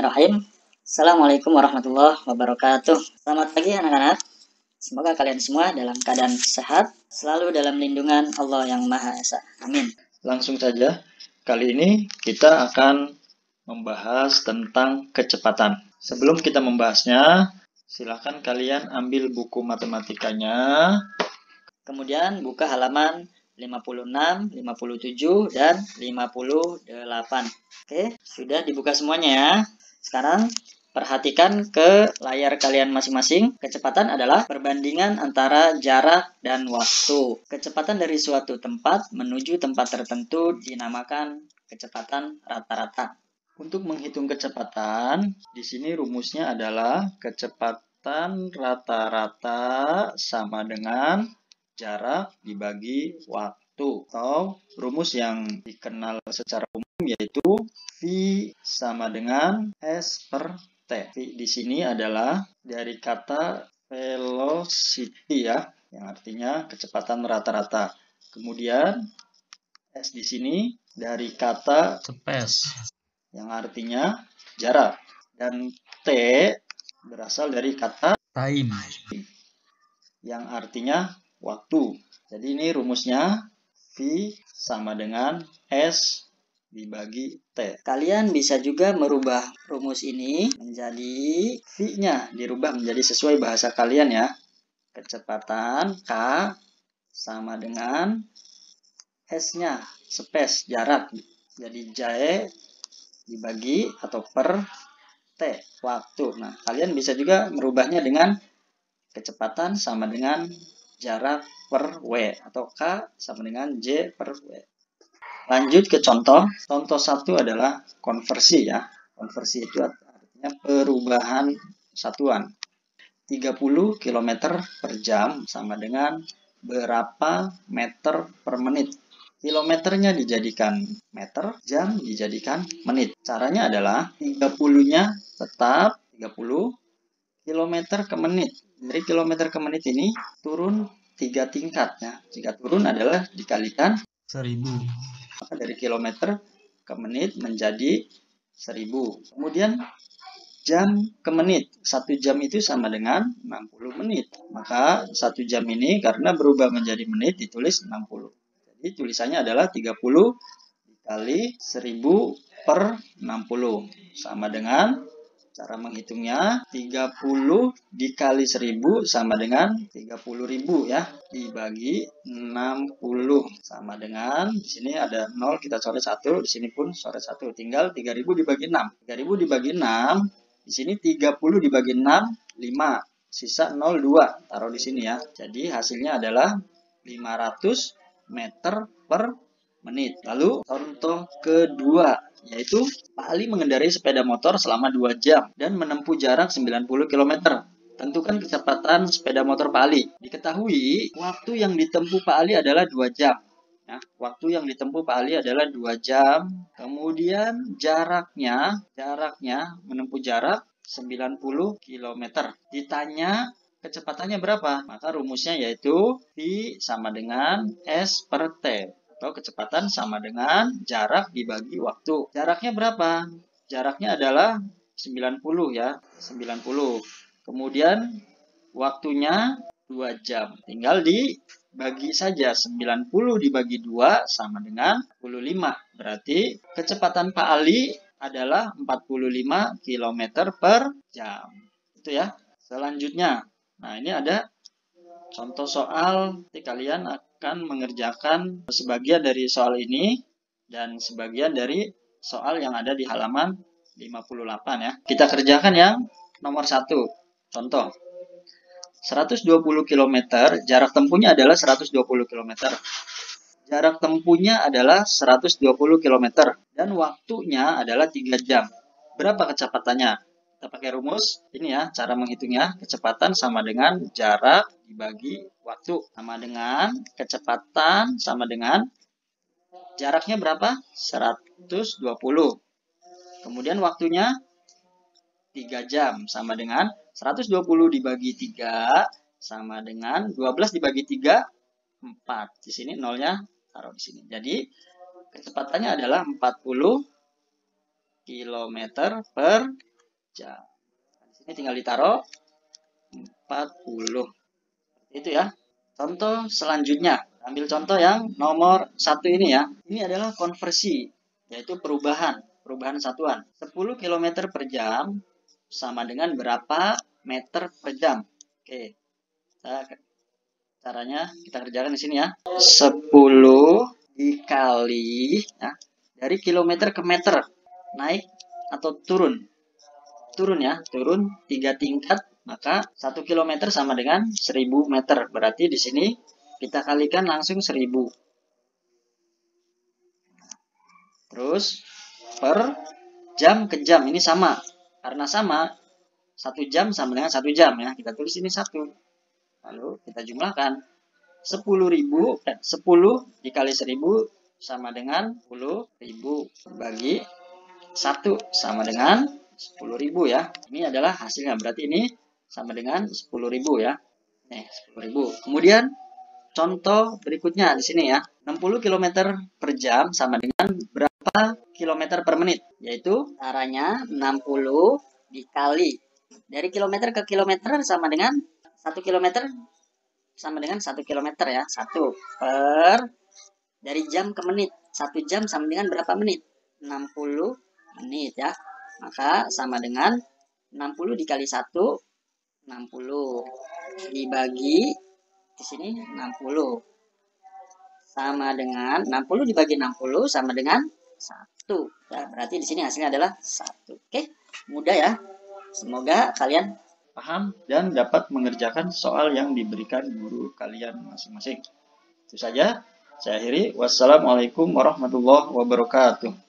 Bismillahirrahmanirrahim. Assalamualaikum warahmatullahi wabarakatuh. Selamat pagi anak-anak. Semoga kalian semua dalam keadaan sehat, selalu dalam lindungan Allah yang Maha Esa. Amin. Langsung saja, kali ini kita akan membahas tentang kecepatan. Sebelum kita membahasnya, silakan kalian ambil buku matematikanya. Kemudian buka halaman 56, 57, dan 58. Oke, sudah dibuka semuanya ya. Sekarang perhatikan ke layar kalian masing-masing. Kecepatan adalah perbandingan antara jarak dan waktu. Kecepatan dari suatu tempat menuju tempat tertentu dinamakan kecepatan rata-rata. Untuk menghitung kecepatan, di sini rumusnya adalah kecepatan rata-rata sama dengan jarak dibagi waktu, atau rumus yang dikenal secara umum yaitu V sama dengan S per T. V di sini adalah dari kata velocity ya, yang artinya kecepatan rata-rata. Kemudian S di sini dari kata space yang artinya jarak, dan T berasal dari kata time yang artinya waktu. Jadi ini rumusnya V sama dengan S dibagi T. Kalian bisa juga merubah rumus ini menjadi V-nya dirubah menjadi sesuai bahasa kalian ya. Kecepatan K sama dengan S-nya, space, jarak. Jadi J dibagi atau per T, waktu. Nah, kalian bisa juga merubahnya dengan kecepatan sama dengan jarak per W, atau K sama dengan J per W. Lanjut ke contoh. Contoh 1 adalah konversi ya. Konversi itu artinya perubahan satuan. 30 km per jam sama dengan berapa meter per menit. Kilometernya dijadikan meter, jam dijadikan menit. Caranya adalah 30-nya tetap 30 km ke menit. Dari kilometer ke menit ini turun 3 tingkat ya. Jika turun adalah dikalikan 1000. maka dari kilometer ke menit menjadi 1000. Kemudian jam ke menit. 1 jam itu sama dengan 60 menit. Maka 1 jam ini karena berubah menjadi menit ditulis 60. Jadi tulisannya adalah 30 dikali 1000 per 60. Sama dengan cara menghitungnya 30 dikali 1000 sama dengan 30.000 ya. Dibagi 60 sama dengan, di sini ada 0 kita coret 1, di sini pun coret 1. Tinggal 3000 dibagi 6. 3000 dibagi 6, di sini 30 dibagi 6, 5. Sisa 0, 2. Taruh di sini ya. Jadi hasilnya adalah 500 meter per menit. Lalu contoh kedua, yaitu Pak Ali mengendarai sepeda motor selama 2 jam dan menempuh jarak 90 km. Tentukan kecepatan sepeda motor Pak Ali. Diketahui waktu yang ditempuh Pak Ali adalah 2 jam. Ya, waktu yang ditempuh Pak Ali adalah 2 jam. Kemudian jaraknya menempuh jarak 90 km. Ditanya kecepatannya berapa? Maka rumusnya yaitu V sama dengan S per T. Atau kecepatan sama dengan jarak dibagi waktu. Jaraknya berapa? Jaraknya adalah 90 ya. 90. Kemudian waktunya 2 jam. Tinggal dibagi saja. 90 dibagi 2 sama dengan 45. Berarti kecepatan Pak Ali adalah 45 km per jam. Itu ya. Selanjutnya. Nah, ini ada contoh soal. Nanti kalian akan mengerjakan sebagian dari soal ini dan sebagian dari soal yang ada di halaman 58 ya. Kita kerjakan yang nomor 1. Contoh. 120 km, jarak tempuhnya adalah 120 km. Jarak tempuhnya adalah 120 km dan waktunya adalah 3 jam. Berapa kecepatannya? Kita pakai rumus ini ya, cara menghitungnya. Kecepatan sama dengan jarak dibagi waktu. Sama dengan kecepatan sama dengan jaraknya berapa? 120. Kemudian waktunya 3 jam sama dengan 120 dibagi 3 sama dengan 12 dibagi 3, 4. Di sini nolnya taruh di sini. Jadi kecepatannya adalah 40 km per jam. Di sini tinggal ditaruh 40. Itu ya. Contoh selanjutnya, ambil contoh yang nomor 1 ini ya. Ini adalah konversi, yaitu perubahan satuan. 10 km per jam sama dengan berapa meter per jam? Oke, caranya kita kerjakan di sini ya. 10 dikali ya, dari kilometer ke meter, naik atau turun? Turun ya, turun 3 tingkat, maka 1 km sama dengan 1000 meter. Berarti di sini kita kalikan langsung 1000. Terus per jam ke jam ini sama. Karena sama, 1 jam sama dengan 1 jam ya. Kita tulis ini 1. Lalu kita jumlahkan. 10 dikali 1000 sama dengan 10.000 bagi 1 sama dengan 10.000 ya. Ini adalah hasilnya. Berarti ini sama dengan 10.000 ya. Nih, 10.000. Kemudian contoh berikutnya di sini ya. 60 km per jam sama dengan berapa kilometer per menit? Yaitu caranya 60 dikali dari kilometer ke kilometer sama dengan 1 kilometer sama dengan 1 kilometer ya. 1 per dari jam ke menit. 1 jam sama dengan berapa menit? 60 menit ya. Maka sama dengan 60 dikali 1, 60. Dibagi di sini 60. Sama dengan 60 dibagi 60 sama dengan 1. Ya, berarti di sini hasilnya adalah 1. Oke, mudah ya. Semoga kalian paham dan dapat mengerjakan soal yang diberikan guru kalian masing-masing. Itu saja, saya akhiri. Wassalamualaikum warahmatullahi wabarakatuh.